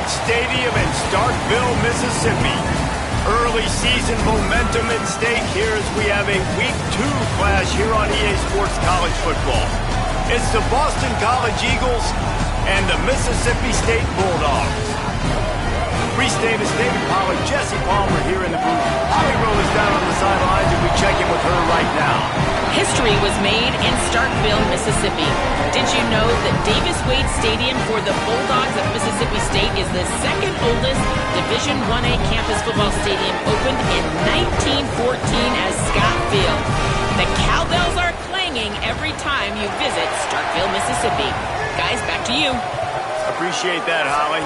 Wade Stadium in Starkville, Mississippi. Early season momentum at stake here as we have a Week 2 clash here on EA Sports College Football. It's the Boston College Eagles and the Mississippi State Bulldogs. Reese Davis, David Pollard, Jesse Palmer here in the booth. Holly Rowe is down on the sidelines, and we check in with her right now. History was made in Starkville, Mississippi. Did you know that Davis Wade Stadium for the Bulldogs of Mississippi State is the second oldest Division I-A campus football stadium, opened in 1914 as Scott Field? The cowbells are clanging every time you visit Starkville, Mississippi. Guys, back to you. Appreciate that, Holly.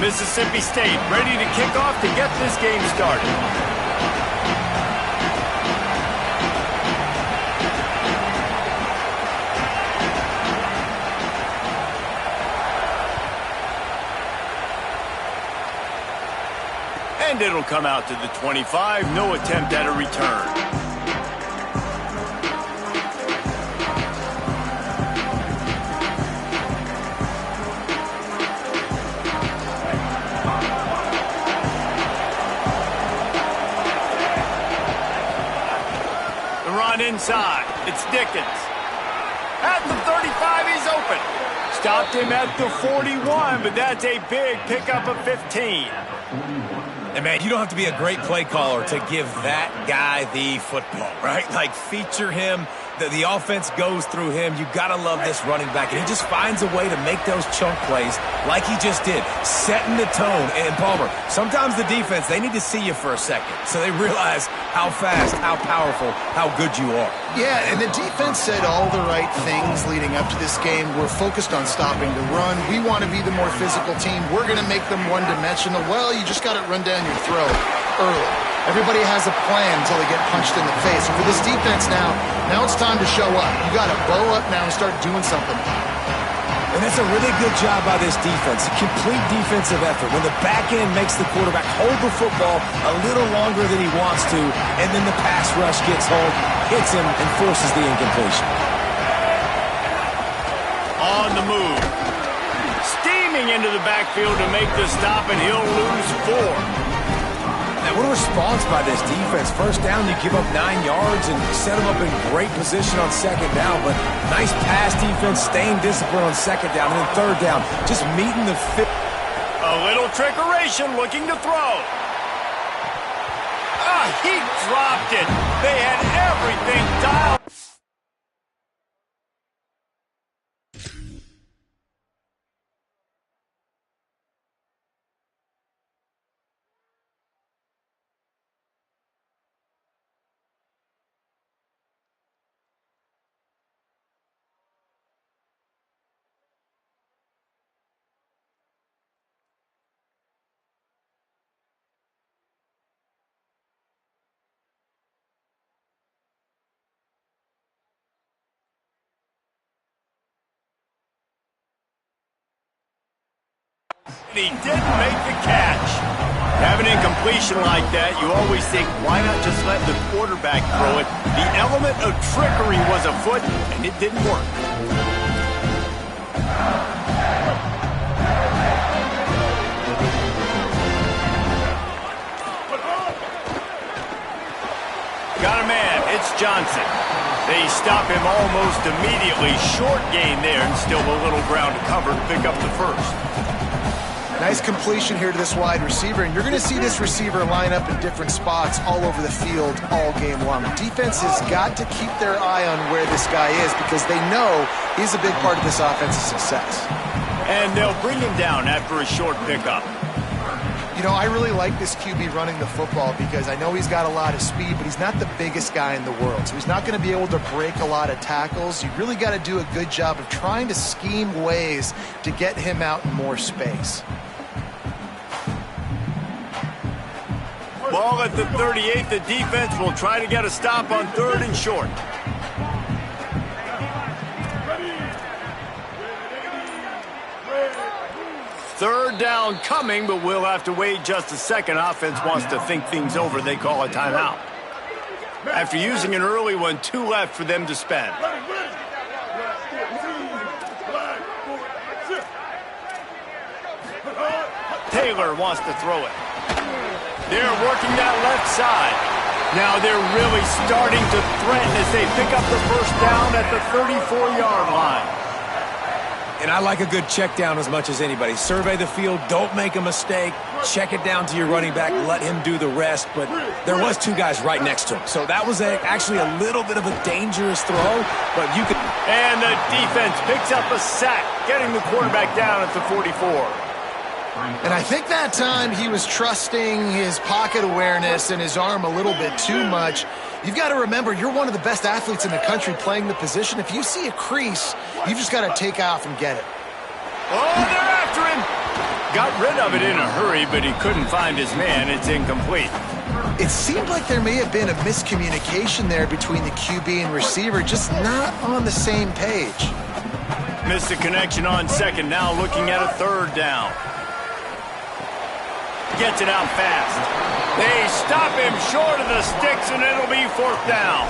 Mississippi State ready to kick off to get this game started. And it'll come out to the 25. No attempt at a return. Inside, it's Dickens. At the 35, he's open. Stopped him at the 41, but that's a big pickup of 15. And, man, you don't have to be a great play caller to give that guy the football, right? Like, feature him. The offense goes through him. You got to love this running back. And he just finds a way to make those chunk plays like he just did, setting the tone. And, Palmer, sometimes the defense, they need to see you for a second so they realize how fast, how powerful, how good you are. Yeah, and the defense said all the right things leading up to this game. We're focused on stopping the run. We want to be the more physical team. We're going to make them one-dimensional. Well, you just got it run down your throat early. Everybody has a plan until they get punched in the face. And for this defense now it's time to show up. You got to bow up now and start doing something. And that's a really good job by this defense, a complete defensive effort. When the back end makes the quarterback hold the football a little longer than he wants to, and then the pass rush gets home, hits him, and forces the incompletion. On the move. Steaming into the backfield to make the stop, and he'll lose 4. And what a response by this defense. First down, you give up 9 yards and set them up in great position on second down. But nice pass defense, staying disciplined on second down. And then third down, just meeting the fit. A little trickeration, looking to throw. He dropped it. They had everything dialed. He didn't make the catch. Have an incompletion like that, you always think, why not just let the quarterback throw it? The element of trickery was afoot, and it didn't work. Got a man, it's Johnson. They stop him almost immediately. Short gain there, and still a little ground to cover to pick up the first. Nice completion here to this wide receiver, and you're going to see this receiver line up in different spots all over the field all game long. Defense has got to keep their eye on where this guy is because they know he's a big part of this offense's success. And they'll bring him down after a short pickup. You know, I really like this QB running the football because I know he's got a lot of speed, but he's not the biggest guy in the world. So he's not going to be able to break a lot of tackles. You really got to do a good job of trying to scheme ways to get him out in more space. Ball at the 38. The defense will try to get a stop on 3rd and short. Third third down coming, but we'll have to wait just a second. Offense wants to think things over. They call a timeout. After using an early one, 2 left for them to spend. Taylor wants to throw it. They're working that left side. Now they're really starting to threaten as they pick up the first down at the 34-yard line. And I like a good check down as much as anybody. Survey the field, don't make a mistake, check it down to your running back, let him do the rest. But there was 2 guys right next to him. So that was actually a little bit of a dangerous throw, but you could... And the defense picks up a sack, getting the quarterback down at the 44. And I think that time he was trusting his pocket awareness and his arm a little bit too much. You've got to remember, you're one of the best athletes in the country playing the position. If you see a crease, you've just got to take off and get it. Oh, they're after him. Got rid of it in a hurry, but he couldn't find his man. It's incomplete. It seemed like there may have been a miscommunication there between the QB and receiver, just not on the same page. Missed the connection on second, now looking at a third down. Gets it out fast. They stop him short of the sticks, and it'll be fourth down.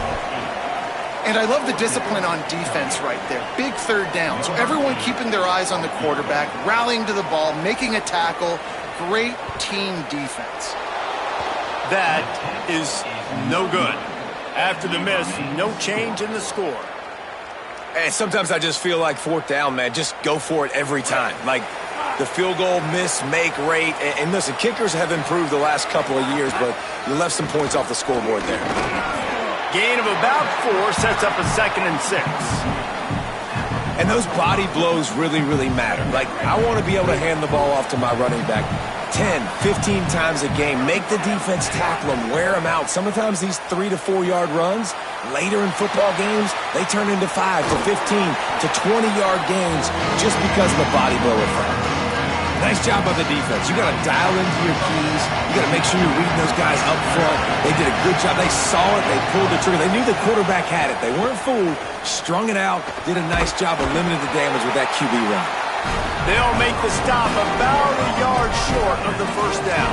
And I love the discipline on defense right there. Big third down. So everyone keeping their eyes on the quarterback, rallying to the ball, making a tackle. Great team defense. That is no good. After the miss, no change in the score. And sometimes I just feel like fourth down, man, just go for it every time. Like, the field goal miss-make rate. And listen, kickers have improved the last couple of years, but you left some points off the scoreboard there. Gain of about 4 sets up a 2nd and 6. And those body blows really, really matter. Like, I want to be able to hand the ball off to my running back 10, 15 times a game. Make the defense tackle them, wear them out. Sometimes these 3 to 4 yard runs, later in football games, they turn into 5 to 15 to 20-yard gains just because of the body blow effect. Nice job by the defense. You got to dial into your keys. You got to make sure you're reading those guys up front. They did a good job. They saw it. They pulled the trigger. They knew the quarterback had it. They weren't fooled. Strung it out. Did a nice job of limiting the damage with that QB run. They'll make the stop about a yard short of the first down.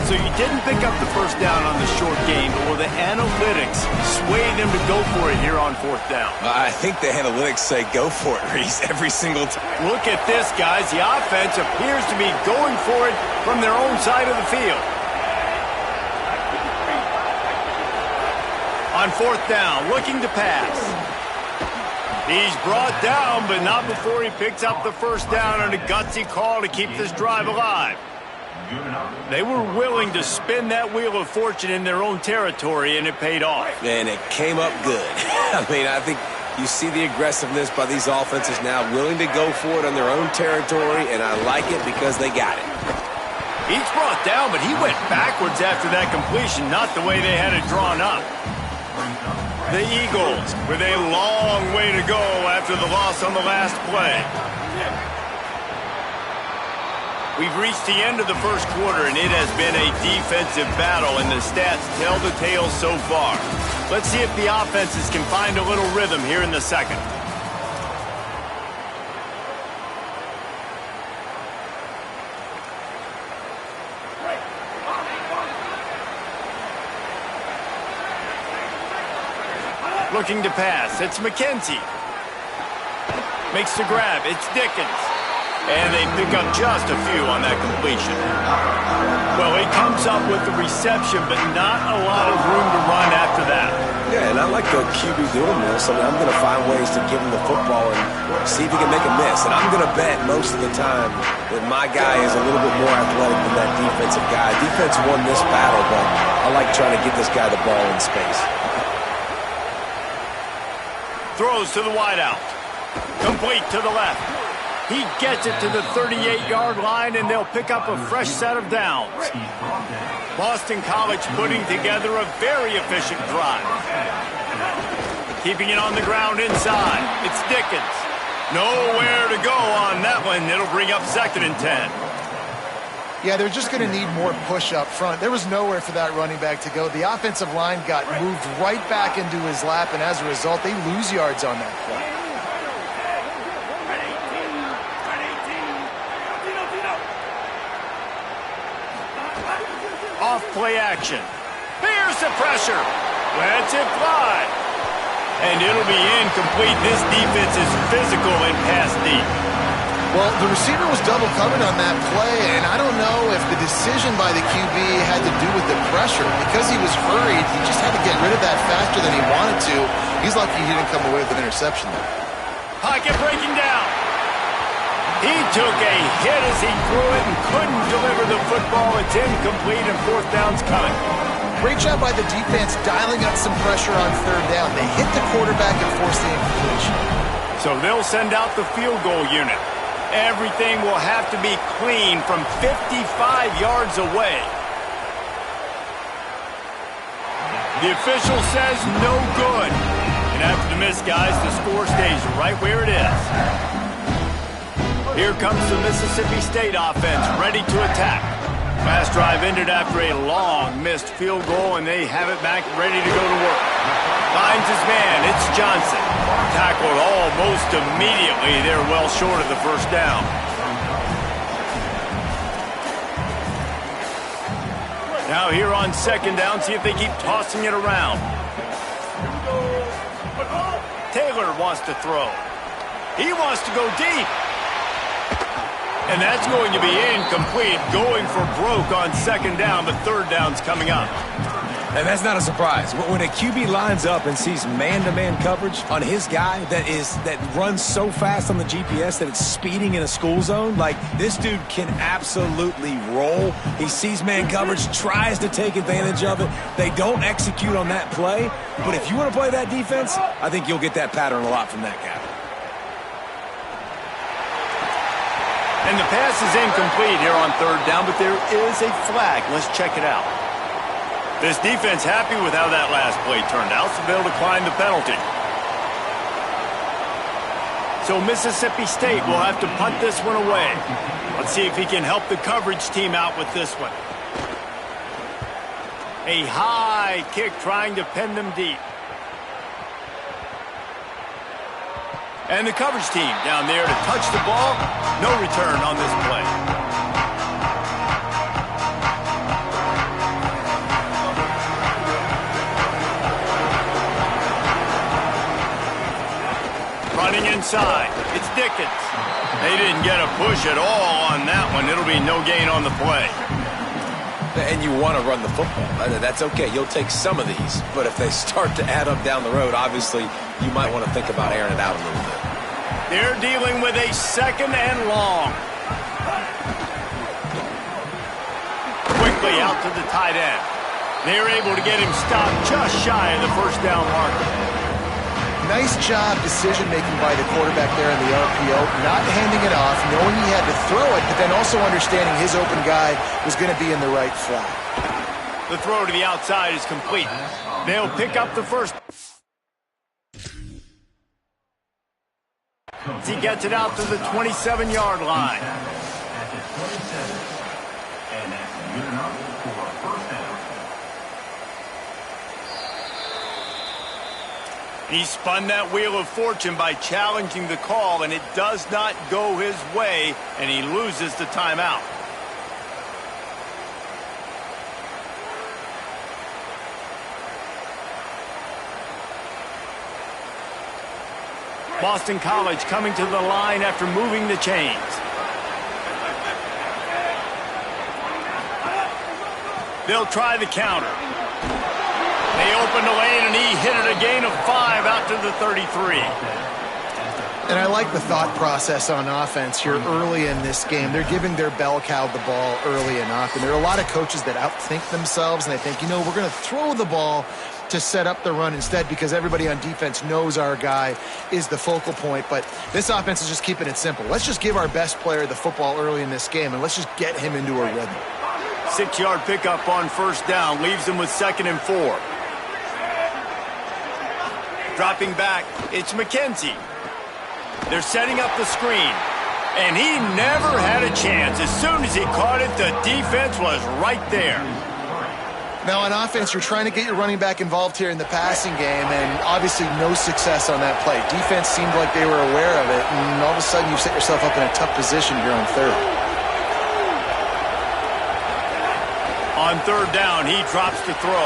So you didn't pick up the first down on the short gain, but will the analytics sway them to go for it here on fourth down? I think the analytics say go for it, Reese, every single time. Look at this, guys. The offense appears to be going for it from their own side of the field. On fourth down, looking to pass. He's brought down, but not before he picks up the first down on a gutsy call to keep this drive alive. They were willing to spin that wheel of fortune in their own territory, and it paid off. And it came up good. I mean, I think you see the aggressiveness by these offenses now, willing to go for it on their own territory, and I like it because they got it. He's brought down, but he went backwards after that completion, not the way they had it drawn up. The Eagles with a long way to go after the loss on the last play. We've reached the end of the first quarter, and it has been a defensive battle, and the stats tell the tale so far. Let's see if the offenses can find a little rhythm here in the second. Looking to pass. It's McKenzie. Makes the grab. It's Dickens. And they pick up just a few on that completion. Well, he comes up with the reception, but not a lot of room to run after that. Yeah, and I like the QB doing this. I mean, I'm going to find ways to give him the football and see if he can make a miss. And I'm going to bet most of the time that my guy is a little bit more athletic than that defensive guy. Defense won this battle, but I like trying to get this guy the ball in space. Throws to the wideout. Complete to the left. He gets it to the 38-yard line, and they'll pick up a fresh set of downs. Boston College putting together a very efficient drive. Keeping it on the ground inside. It's Dickens. Nowhere to go on that one. It'll bring up 2nd and 10. Yeah, they're just going to need more push up front. There was nowhere for that running back to go. The offensive line got moved right back into his lap, and as a result, they lose yards on that play. Off play action. Here's the pressure. Lets it fly. And it'll be incomplete. This defense is physical and pass deep. Well, the receiver was double covered on that play, and I don't know if the decision by the QB had to do with the pressure. Because he was hurried, he just had to get rid of that faster than he wanted to. He's lucky he didn't come away with an interception there. Pocket breaking down. He took a hit as he threw it and couldn't deliver the football. It's incomplete and fourth down's coming. Great job by the defense dialing up some pressure on third down. They hit the quarterback and forced the incompletion. So they'll send out the field goal unit. Everything will have to be clean from 55 yards away. The official says no good. And after the miss, guys, the score stays right where it is. Here comes the Mississippi State offense, ready to attack. Last drive ended after a long missed field goal, and they have it back ready to go to work. Finds his man, it's Johnson. Tackled almost immediately. They're well short of the first down. Now here on second down, see if they keep tossing it around. Taylor wants to throw. He wants to go deep. And that's going to be incomplete, going for broke on second down, but third down's coming up. And that's not a surprise. When a QB lines up and sees man-to-man coverage on his guy that runs so fast on the GPS that it's speeding in a school zone, like this dude can absolutely roll. He sees man coverage, tries to take advantage of it. They don't execute on that play. But if you want to play that defense, I think you'll get that pattern a lot from that guy. And the pass is incomplete here on third down, but there is a flag. Let's check it out. This defense happy with how that last play turned out, so they'll decline the penalty. So Mississippi State will have to punt this one away. Let's see if he can help the coverage team out with this one. A high kick trying to pin them deep. And the coverage team down there to touch the ball. No return on this play. Running inside. It's Dickens. They didn't get a push at all on that one. It'll be no gain on the play. And you want to run the football. That's okay. You'll take some of these. But if they start to add up down the road, obviously, you might want to think about airing it out a little bit. They're dealing with a second and long. Quickly out to the tight end. They're able to get him stopped just shy of the first down marker. Nice job decision-making by the quarterback there in the RPO, not handing it off, knowing he had to throw it, but then also understanding his open guy was going to be in the right flat. The throw to the outside is complete. They'll pick up the first. He gets it out to the 27-yard line. He spun that wheel of fortune by challenging the call, and it does not go his way, and he loses the timeout. Boston College coming to the line after moving the chains. They'll try the counter. They opened the lane, and he hit it a gain of 5 out to the 33. And I like the thought process on offense here early in this game. They're giving their bell cow the ball early and often. There are a lot of coaches that outthink themselves, and they think, you know, we're going to throw the ball to set up the run instead because everybody on defense knows our guy is the focal point. But this offense is just keeping it simple. Let's just give our best player the football early in this game, and let's just get him into a rhythm. 6-yard pickup on first down leaves him with 2nd and 4. Dropping back, it's McKenzie. They're setting up the screen, and he never had a chance. As soon as he caught it, the defense was right there. Now, on offense, you're trying to get your running back involved here in the passing game, and obviously no success on that play. Defense seemed like they were aware of it, and all of a sudden you set yourself up in a tough position here on third. On On third down, he drops to throw.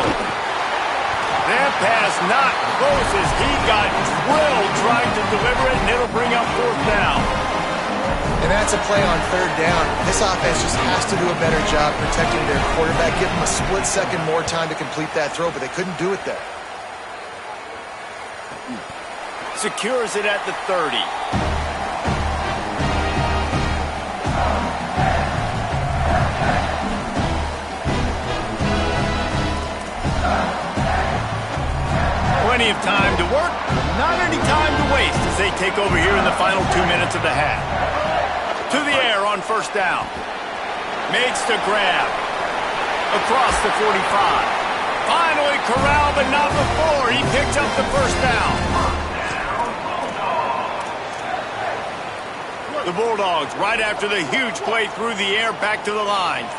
That pass not close as he got drilled trying to deliver it, and it'll bring up fourth down. And that's a play on third down. This offense just has to do a better job protecting their quarterback, give them a split second more time to complete that throw, but they couldn't do it there. Secures it at the 30. Plenty of time to work, not any time to waste as they take over here in the final 2 minutes of the half. To the air on first down. Makes the grab. Across the 45. Finally corralled, but not before. He picks up the first down. The Bulldogs, right after the huge play through the air, back to the line.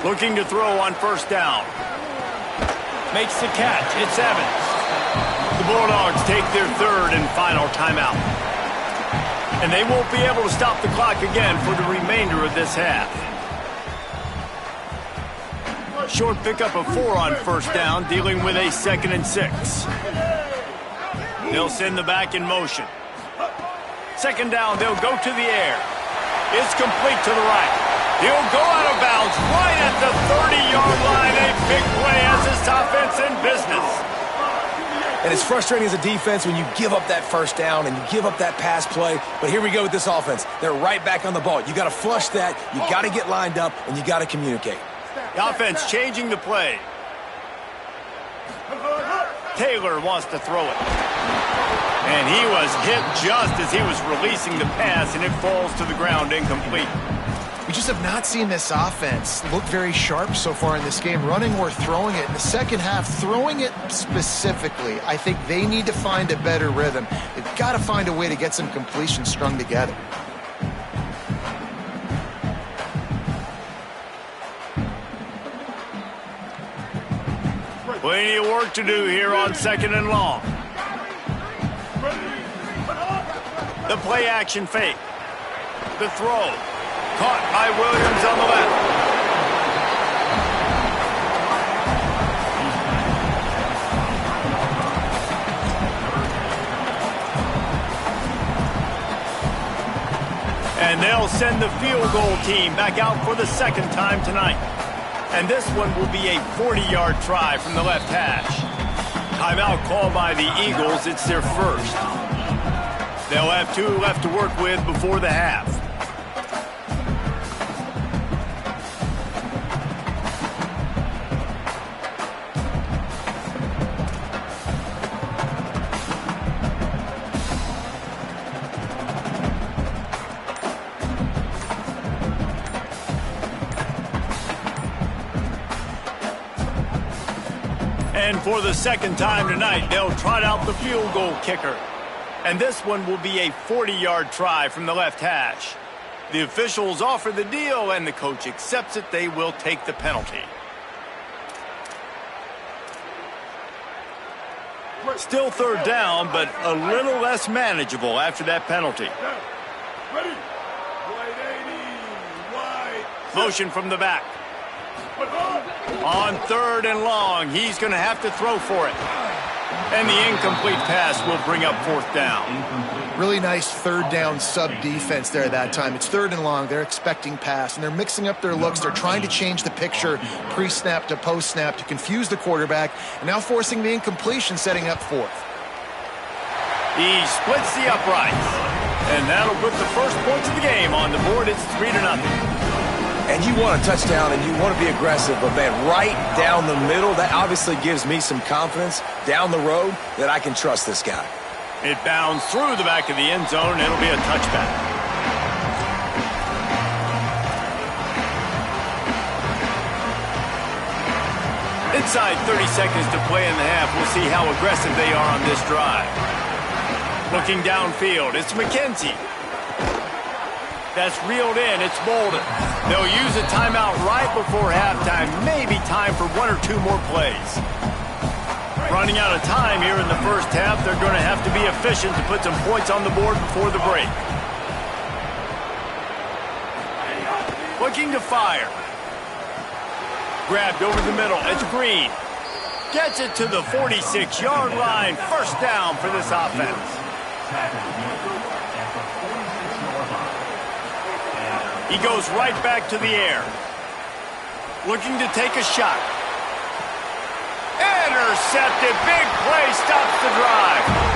Looking to throw on first down. Makes the catch. It's Evans. The Bulldogs take their third and final timeout. And they won't be able to stop the clock again for the remainder of this half. Short pickup of 4 on first down, dealing with a 2nd and 6. They'll send the back in motion. Second down, they'll go to the air. It's complete to the right. He'll go out of bounds right at the 30-yard line. A big play as this offense in business. And it's frustrating as a defense when you give up that first down and you give up that pass play. But here we go with this offense. They're right back on the ball. You got to flush that. You got to get lined up, and you got to communicate. The offense changing the play. Taylor wants to throw it. And he was hit just as he was releasing the pass, and it falls to the ground incomplete. We just have not seen this offense look very sharp so far in this game, running or throwing it. In the second half, throwing it specifically, I think they need to find a better rhythm. They've got to find a way to get some completions strung together. Plenty of work to do here on 2nd and long. The play action fake. The throw. Caught by Williams on the left. And they'll send the field goal team back out for the second time tonight. And this one will be a 40-yard try from the left hash. Timeout called by the Eagles. It's their first. They'll have 2 left to work with before the half. And for the second time tonight, they'll trot out the field goal kicker. And this one will be a 40-yard try from the left hash. The officials offer the deal, and the coach accepts it. They will take the penalty. Still third down, but a little less manageable after that penalty. Motion from the back. On third and long, he's going to have to throw for it. And the incomplete pass will bring up fourth down. Really nice third down sub-defense there that time. It's third and long. They're expecting pass, and they're mixing up their looks. They're trying to change the picture pre-snap to post-snap to confuse the quarterback, and now forcing the incompletion, setting up fourth. He splits the uprights, and that'll put the first points of the game on the board. It's 3-0. And you want a touchdown, and you want to be aggressive, but, man, right down the middle, that obviously gives me some confidence down the road that I can trust this guy. It bounds through the back of the end zone, and it'll be a touchback. Inside 30 seconds to play in the half. We'll see how aggressive they are on this drive. Looking downfield, it's McKenzie. That's reeled in. It's Bolden. They'll use a timeout right before halftime. Maybe time for 1 or 2 more plays. Running out of time here in the first half. They're going to have to be efficient to put some points on the board before the break. Looking to fire. Grabbed over the middle. It's Green. Gets it to the 46-yard line. First down for this offense. He goes right back to the air. Looking to take a shot. Intercepted. Big play. Stops the drive.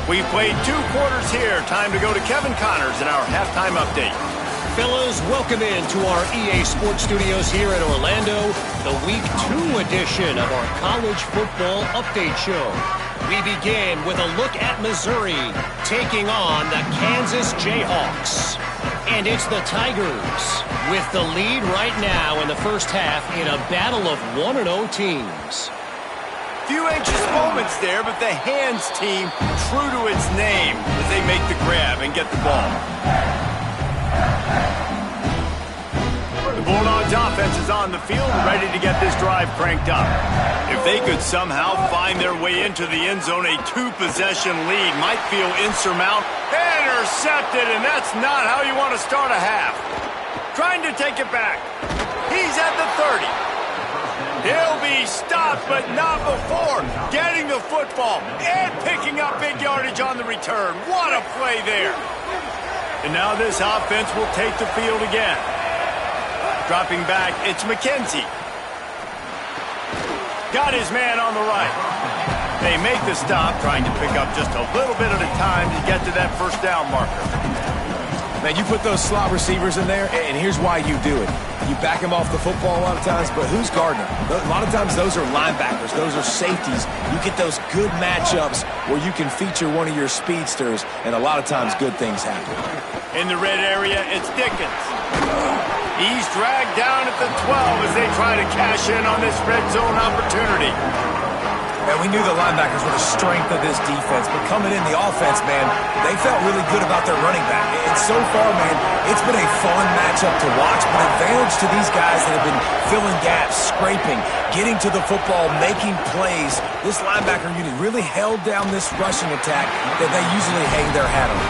We've played 2 quarters here. Time to go to Kevin Connors in our halftime update. Fellas, welcome in to our EA Sports Studios here in Orlando, the Week 2 edition of our College Football Update Show. We begin with a look at Missouri taking on the Kansas Jayhawks. And it's the Tigers with the lead right now in the first half in a battle of 1-0 teams. Few anxious moments there, but the hands team true to its name as they make the grab and get the ball. The Bulldogs offense is on the field, ready to get this drive cranked up. If they could somehow find their way into the end zone, a 2-possession lead might feel insurmountable. Intercepted, and that's not how you want to start a half. Trying to take it back. He's at the 30. He'll be stopped, but not before getting the football and picking up big yardage on the return. What a play there. And now this offense will take the field again. Dropping back, it's McKenzie. Got his man on the right. They make the stop, trying to pick up just a little bit at a time to get to that first down marker. Man, you put those slot receivers in there, and here's why you do it. You back them off the football a lot of times, but who's guarding them? A lot of times those are linebackers. Those are safeties. You get those good matchups where you can feature one of your speedsters, and a lot of times good things happen. In the red area, it's Dickens. He's dragged down at the 12 as they try to cash in on this red zone opportunity. And we knew the linebackers were the strength of this defense, but coming in the offense, man, they felt really good about their running back. And so far, man, it's been a fun matchup to watch, but advantage to these guys that have been filling gaps, scraping, getting to the football, making plays. This linebacker unit really held down this rushing attack that they usually hang their hat on.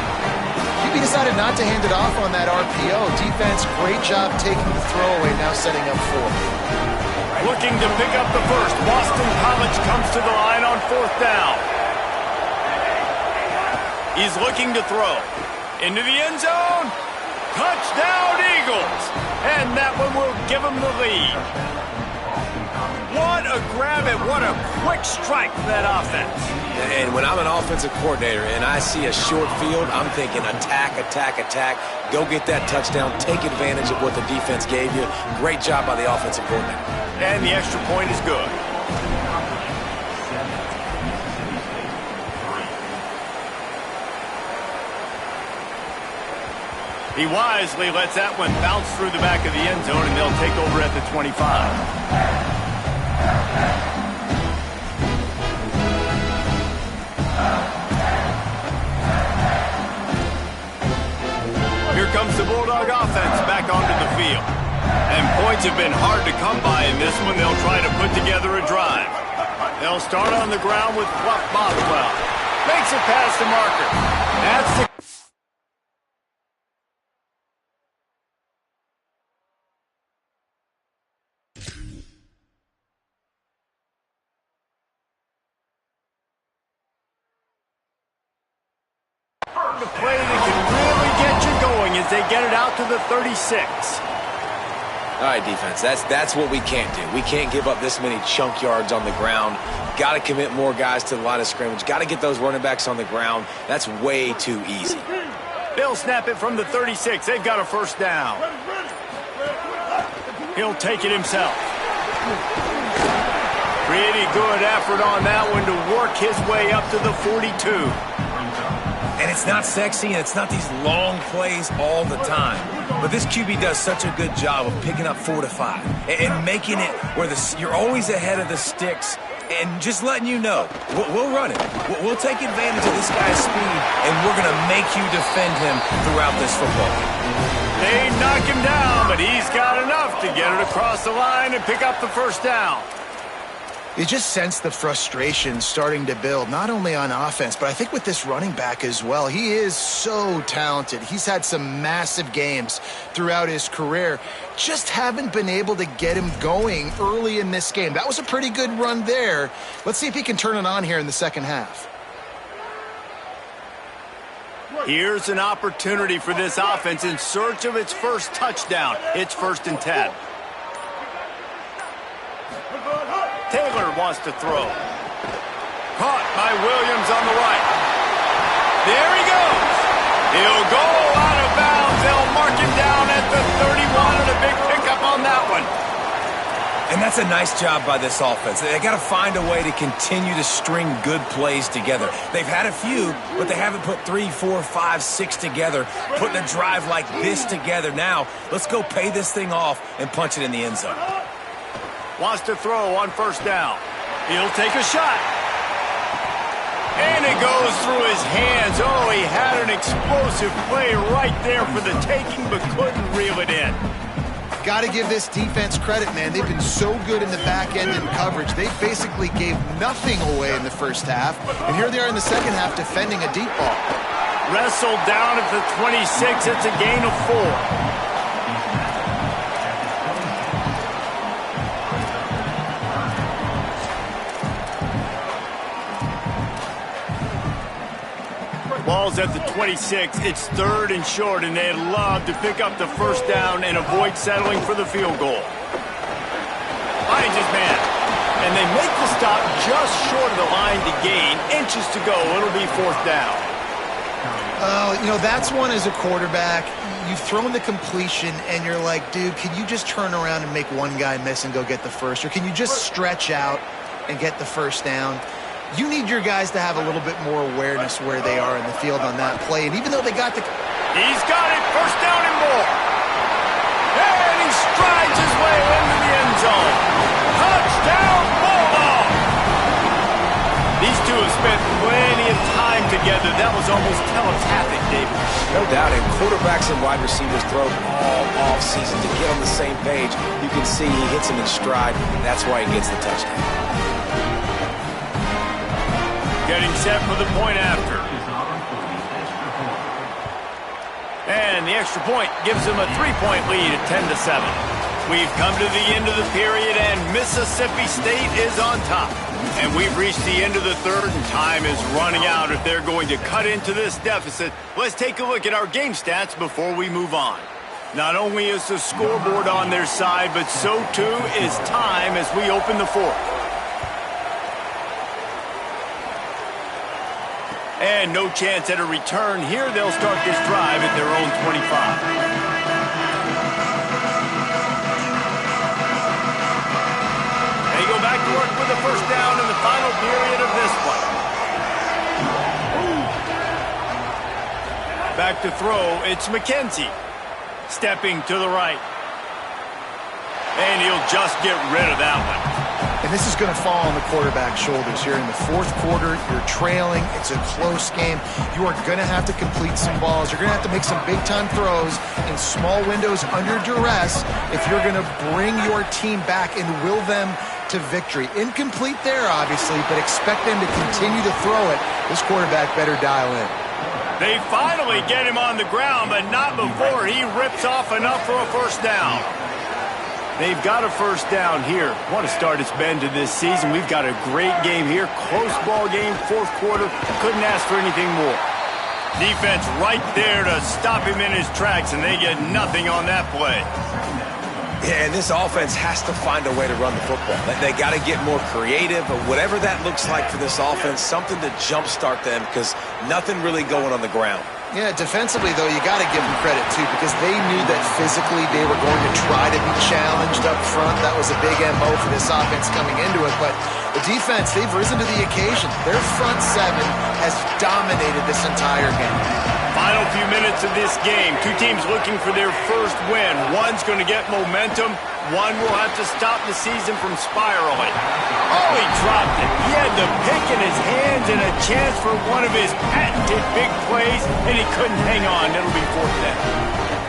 QB decided not to hand it off on that RPO. Defense, great job taking the throwaway, now setting up 4. Looking to pick up the first. Boston College comes to the line on 4th down. He's looking to throw. Into the end zone. Touchdown, Eagles. And that one will give them the lead. What a grab and what a quick strike for that offense. And when I'm an offensive coordinator and I see a short field, I'm thinking attack, attack, attack. Go get that touchdown. Take advantage of what the defense gave you. Great job by the offensive coordinator. And the extra point is good. He wisely lets that one bounce through the back of the end zone, and they'll take over at the 25. Here comes the Bulldog offense back onto the field. And points have been hard to come by in this one. They'll try to put together a drive. They'll start on the ground with Fluff Boswell. Makes it past the marker. That's the... The play that can really get you going as they get it out to the 36. All right, defense, that's what we can't do. We can't give up this many chunk yards on the ground. Got to commit more guys to the line of scrimmage. Got to get those running backs on the ground. That's way too easy. They'll snap it from the 36. They've got a first down. He'll take it himself. Pretty good effort on that one to work his way up to the 42. And it's not sexy, and it's not these long plays all the time. But this QB does such a good job of picking up 4 to 5 and making it where you're always ahead of the sticks and just letting you know, we'll run it. We'll take advantage of this guy's speed, and we're going to make you defend him throughout this football game. They knock him down, but he's got enough to get it across the line and pick up the first down. You just sense the frustration starting to build, not only on offense, but I think with this running back as well. He is so talented. He's had some massive games throughout his career. Just haven't been able to get him going early in this game. That was a pretty good run there. Let's see if he can turn it on here in the second half. Here's an opportunity for this offense in search of its first touchdown. It's 1st and 10. Taylor wants to throw. Caught by Williams on the right. There he goes. He'll go out of bounds. They'll mark him down at the 31 and a big pickup on that one. And that's a nice job by this offense. They got to find a way to continue to string good plays together. They've had a few, but they haven't put 3, 4, 5, 6 together, putting a drive like this together. Now, let's go pay this thing off and punch it in the end zone. Wants to throw on 1st down. He'll take a shot. And it goes through his hands. Oh, he had an explosive play right there for the taking, but couldn't reel it in. Got to give this defense credit, man. They've been so good in the back end in coverage. They basically gave nothing away in the first half. And here they are in the second half defending a deep ball. Wrestled down at the 26. It's a gain of 4. Ball's at the 26. It's 3rd and short, and they'd love to pick up the 1st down and avoid settling for the field goal. Finds his man, and they make the stop just short of the line to gain. Inches to go. It'll be 4th down. You know, that's one as a quarterback. You've thrown the completion, and you're like, dude, can you just turn around and make one guy miss and go get the first? Or can you just stretch out and get the 1st down? You need your guys to have a little bit more awareness where they are in the field on that play. And even though they got the... He's got it. 1st down and more. And he strides his way into the end zone. Touchdown, Bulldog! These two have spent plenty of time together. That was almost telepathic, David. No doubt, and quarterbacks and wide receivers throw all off-season to get on the same page. You can see he hits him in stride. That's why he gets the touchdown. Getting set for the point after. And the extra point gives them a 3-point lead at 10-7. We've come to the end of the period, and Mississippi State is on top. And we've reached the end of the 3rd, and time is running out if they're going to cut into this deficit. Let's take a look at our game stats before we move on. Not only is the scoreboard on their side, but so too is time as we open the 4th. And no chance at a return. Here they'll start this drive at their own 25. They go back to work with the 1st down in the final period of this one. Back to throw. It's McKenzie. Stepping to the right. And he'll just get rid of that one. And this is going to fall on the quarterback's shoulders here in the 4th quarter. You're trailing. It's a close game. You are going to have to complete some balls. You're going to have to make some big-time throws in small windows under duress if you're going to bring your team back and will them to victory. Incomplete there, obviously, but expect them to continue to throw it. This quarterback better dial in. They finally get him on the ground, but not before he rips off enough for a 1st down. They've got a 1st down here. What a start it's been to this season. We've got a great game here. Close ball game, 4th quarter. Couldn't ask for anything more. Defense right there to stop him in his tracks, and they get nothing on that play. Yeah, and this offense has to find a way to run the football. They got to get more creative, but whatever that looks like for this offense, something to jumpstart them because nothing really going on the ground. Yeah, defensively, though, you got to give them credit, too, because they knew that physically they were going to try to be challenged up front. That was a big MO for this offense coming into it. But the defense, they've risen to the occasion. Their front 7 has dominated this entire game. Final few minutes of this game. Two teams looking for their first win. One's going to get momentum. One will have to stop the season from spiraling. Oh, he dropped it. He had the pick in his hands and a chance for one of his patented big plays, and he couldn't hang on. It'll be 4th down.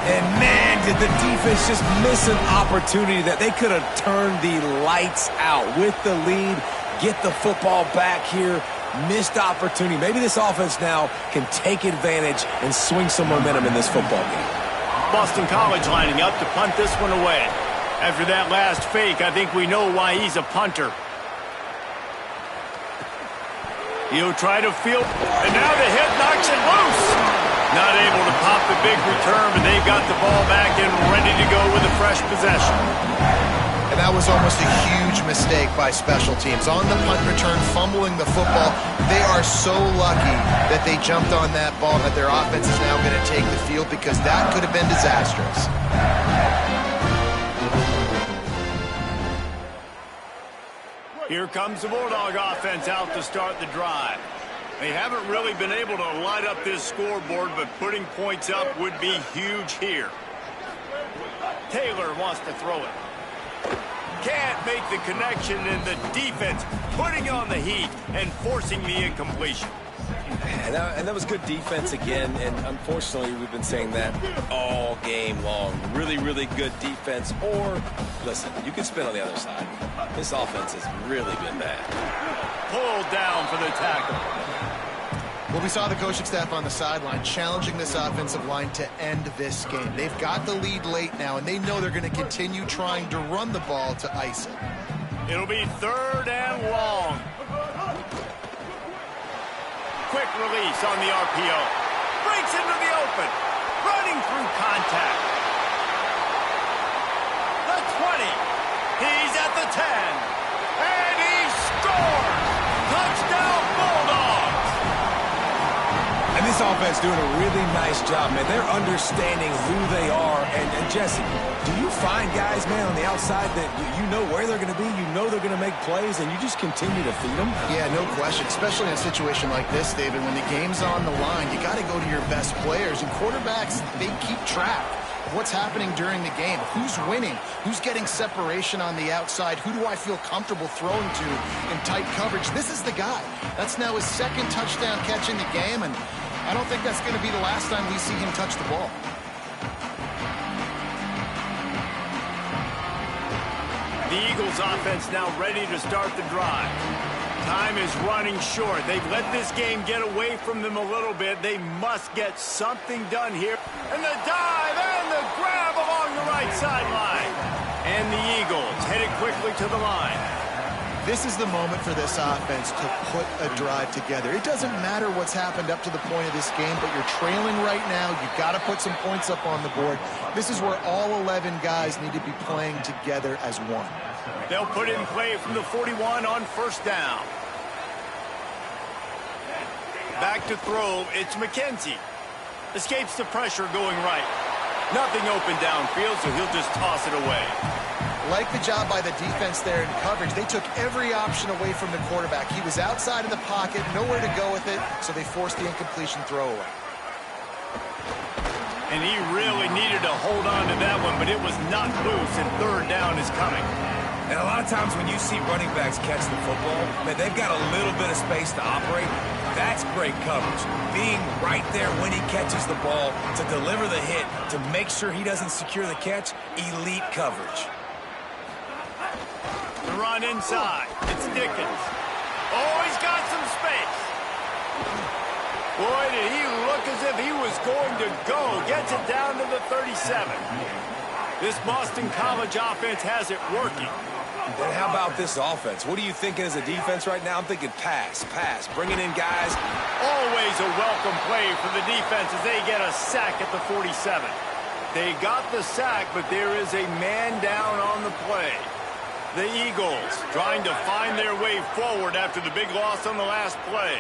And man, did the defense just miss an opportunity that they could have turned the lights out with the lead, get the football back here. Missed opportunity. Maybe this offense now can take advantage and swing some momentum in this football game. Boston College lining up to punt this one away. After that last fake, I think we know why he's a punter. He'll try to field, and now the hit knocks it loose. Not able to pop the big return, but they've got the ball back and ready to go with a fresh possession. And that was almost a huge mistake by special teams. On the punt return, fumbling the football. They are so lucky that they jumped on that ball, that their offense is now going to take the field, because that could have been disastrous. Here comes the Bulldog offense out to start the drive. They haven't really been able to light up this scoreboard, but putting points up would be huge here. Taylor wants to throw it. Can't make the connection, and the defense putting on the heat and forcing the incompletion. And that was good defense again, and unfortunately we've been saying that all game long. Really, really good defense, or, listen, you can spin on the other side. This offense has really been bad. Pulled down for the tackle. Well, we saw the coaching staff on the sideline challenging this offensive line to end this game. They've got the lead late now, and they know they're going to continue trying to run the ball to ice it. It'll be 3rd and long. Quick release on the RPO. Breaks into the open. Running through contact. The 20. He's at the 10. And he scores! Touchdown Bulldogs! And this offense doing a really nice job, man. They're understanding who they are. And Jesse, do you find guys, man, on the outside that you know where they're going to be, you know they're going to make plays, and you just continue to feed them? Yeah, no question, especially in a situation like this, David. When the game's on the line, you got to go to your best players. And quarterbacks, they keep track of what's happening during the game. Who's winning? Who's getting separation on the outside? Who do I feel comfortable throwing to in tight coverage? This is the guy. That's now his 2nd touchdown catch in the game, and I don't think that's going to be the last time we see him touch the ball. The Eagles offense now ready to start the drive. Time is running short. They've let this game get away from them a little bit. They must get something done here. And the dive and the grab along the right sideline. And the Eagles headed quickly to the line. This is the moment for this offense to put a drive together. It doesn't matter what's happened up to the point of this game, but you're trailing right now. You've got to put some points up on the board. This is where all 11 guys need to be playing together as one. They'll put in play from the 41 on 1st down. Back to throw, it's McKenzie. Escapes the pressure going right. Nothing open downfield, so he'll just toss it away. Like the job by the defense there in coverage. They took every option away from the quarterback. He was outside of the pocket, nowhere to go with it, so they forced the incompletion throwaway. And he really needed to hold on to that one, but it was not loose, and 3rd down is coming. And a lot of times when you see running backs catch the football, man, they've got a little bit of space to operate. That's great coverage. Being right there when he catches the ball to deliver the hit, to make sure he doesn't secure the catch, elite coverage. The run inside. It's Dickens. Oh, he's got some space. Boy, did he look as if he was going to go. Gets it down to the 37. This Boston College offense has it working. Then how about this offense? What are you thinking as a defense right now? I'm thinking pass, bringing in guys. Always a welcome play for the defense as they get a sack at the 47. They got the sack, but there is a man down on the play. The Eagles trying to find their way forward after the big loss on the last play.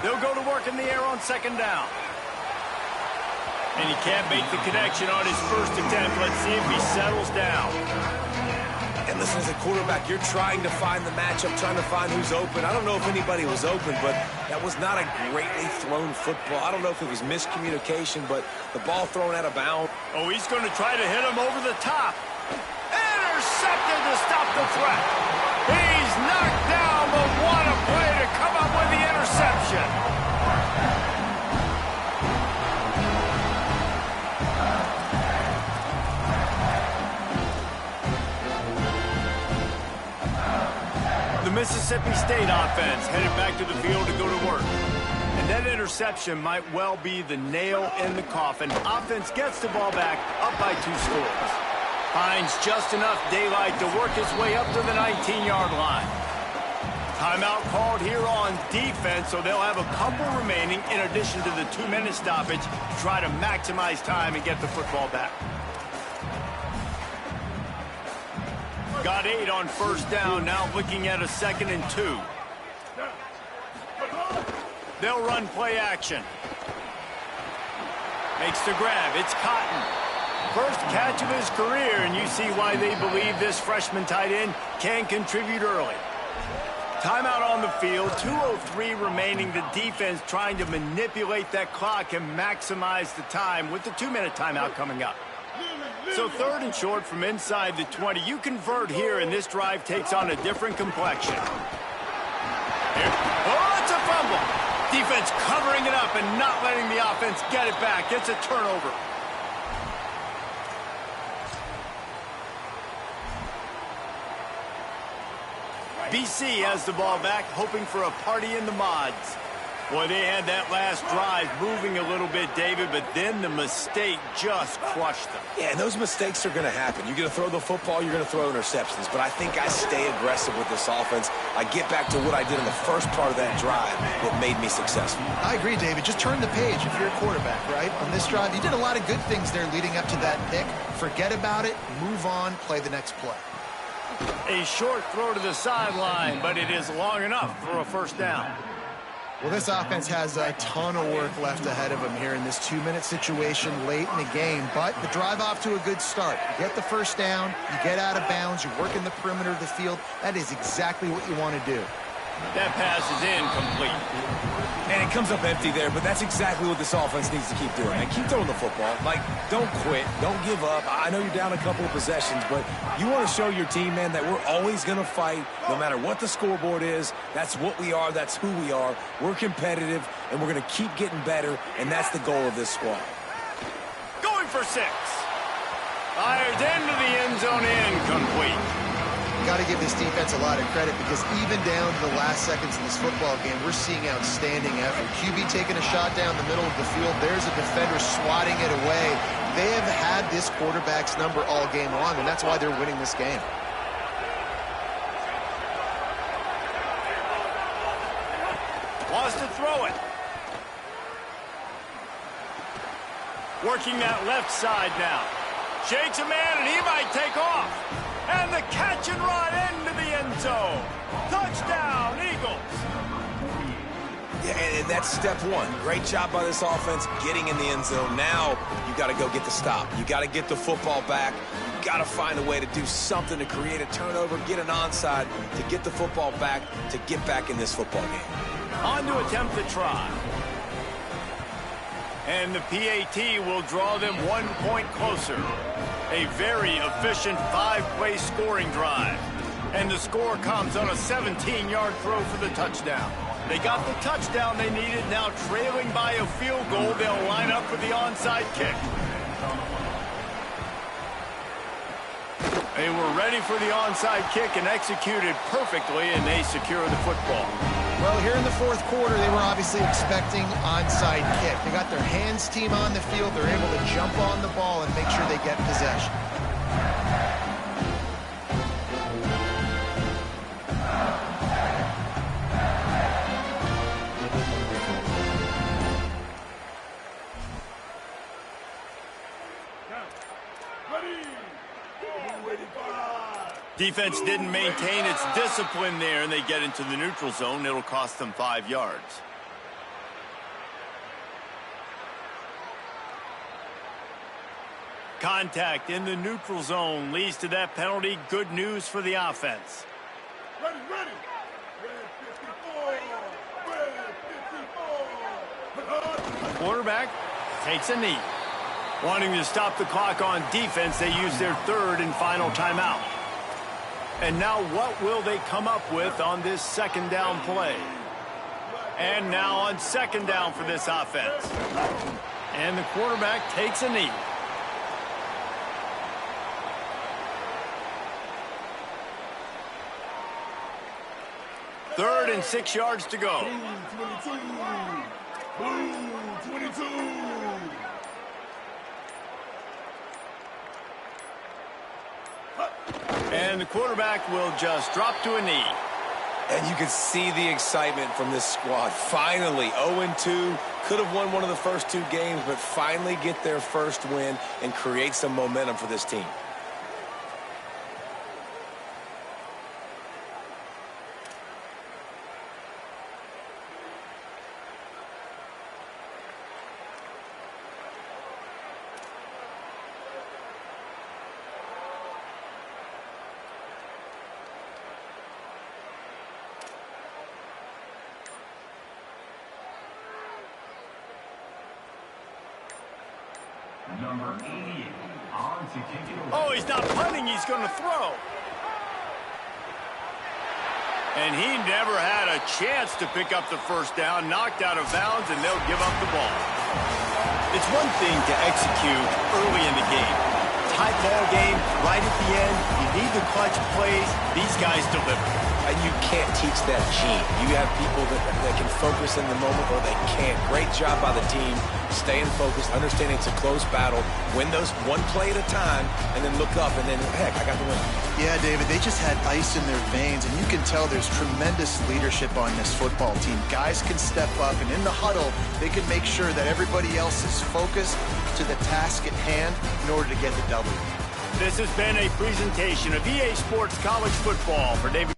They'll go to work in the air on 2nd down. And he can't make the connection on his first attempt. Let's see if he settles down. And listen, as a quarterback, you're trying to find the matchup, trying to find who's open. I don't know if anybody was open, but that was not a greatly thrown football. I don't know if it was miscommunication, but the ball thrown out of bounds. Oh, he's going to try to hit him over the top. Intercepted to stop the threat. He's knocked down, but what a play to come up with the interception. Mississippi State offense headed back to the field to go to work. And that interception might well be the nail in the coffin. Offense gets the ball back, up by 2 scores. Finds just enough daylight to work his way up to the 19-yard line. Timeout called here on defense, so they'll have a couple remaining in addition to the 2-minute stoppage to try to maximize time and get the football back. Got 8 on first down, now looking at a 2nd and 2. They'll run play action. Makes the grab, it's Cotton. First catch of his career, and you see why they believe this freshman tight end can contribute early. Timeout on the field, 2:03 remaining. The defense trying to manipulate that clock and maximize the time with the 2-minute timeout coming up. So 3rd and short from inside the 20. You convert here, and this drive takes on a different complexion. Here. Oh, it's a fumble. Defense covering it up and not letting the offense get it back. It's a turnover. BC has the ball back, hoping for a party in the mods. Boy, they had that last drive moving a little bit, David, but then the mistake just crushed them. Yeah, and those mistakes are going to happen. You're going to throw the football, you're going to throw interceptions. But I think I stay aggressive with this offense. I get back to what I did in the first part of that drive that made me successful. I agree, David. Just turn the page if you're a quarterback, right? On this drive, you did a lot of good things there leading up to that pick. Forget about it, move on, play the next play. A short throw to the sideline, but it is long enough for a first down. Well, this offense has a ton of work left ahead of them here in this 2-minute situation late in the game, but the drive off to a good start. You get the first down, you get out of bounds, you work in the perimeter of the field. That is exactly what you want to do. That pass is incomplete. And it comes up empty there, but that's exactly what this offense needs to keep doing. And keep throwing the football. Like, don't quit. Don't give up. I know you're down a couple of possessions, but you want to show your team, man, that we're always going to fight no matter what the scoreboard is. That's what we are. That's who we are. We're competitive, and we're going to keep getting better, and that's the goal of this squad. Going for 6. Fired into the end zone, incomplete. Got to give this defense a lot of credit because even down to the last seconds of this football game, we're seeing outstanding effort. QB taking a shot down the middle of the field. There's a defender swatting it away. They have had this quarterback's number all game long, and that's why they're winning this game. Wants to throw it. Working that left side now. Shakes a man, and he might take off. And the catch and run into the end zone. Touchdown, Eagles. Yeah, and that's step 1. Great job by this offense getting in the end zone. Now you got to go get the stop. You got to get the football back. You got to find a way to do something to create a turnover, get an onside, to get the football back, to get back in this football game. On to attempt the try. And the PAT will draw them 1 point closer. A very efficient 5-play scoring drive. And the score comes on a 17-yard throw for the touchdown. They got the touchdown they needed. Now trailing by a field goal, they'll line up for the onside kick. They were ready for the onside kick and executed perfectly, and they secure the football. Well, here in the 4th quarter, they were obviously expecting onside kick. They got their hands team on the field. They're able to jump on the ball and make sure they get possession. Defense didn't maintain its discipline there, and they get into the neutral zone. It'll cost them 5 yards. Contact in the neutral zone leads to that penalty. Good news for the offense. Ready. Red 54. Quarterback takes a knee. Wanting to stop the clock on defense, they use their 3rd and final timeout. And now what will they come up with on this 2nd down play? And now on 2nd down for this offense. And the quarterback takes a knee. 3rd and 6 yards to go. Blue 22. And the quarterback will just drop to a knee. And you can see the excitement from this squad. Finally, 0-2. Could have won one of the first 2 games, but finally get their first win and create some momentum for this team. Number 88, on to kick it away. Oh, he's not punting, he's going to throw. And he never had a chance to pick up the first down, knocked out of bounds, and they'll give up the ball. It's one thing to execute early in the game. Tight ball game, right at the end, you need the clutch plays. These guys deliver. And you can't teach that gene. You have people that can focus in the moment or they can't. Great job by the team, staying focused, understanding it's a close battle, win those one play at a time, and then look up and then, heck, I got the win. Yeah, David, they just had ice in their veins, and you can tell there's tremendous leadership on this football team. Guys can step up, and in the huddle, they can make sure that everybody else is focused to the task at hand in order to get the W. This has been a presentation of EA Sports College Football. For David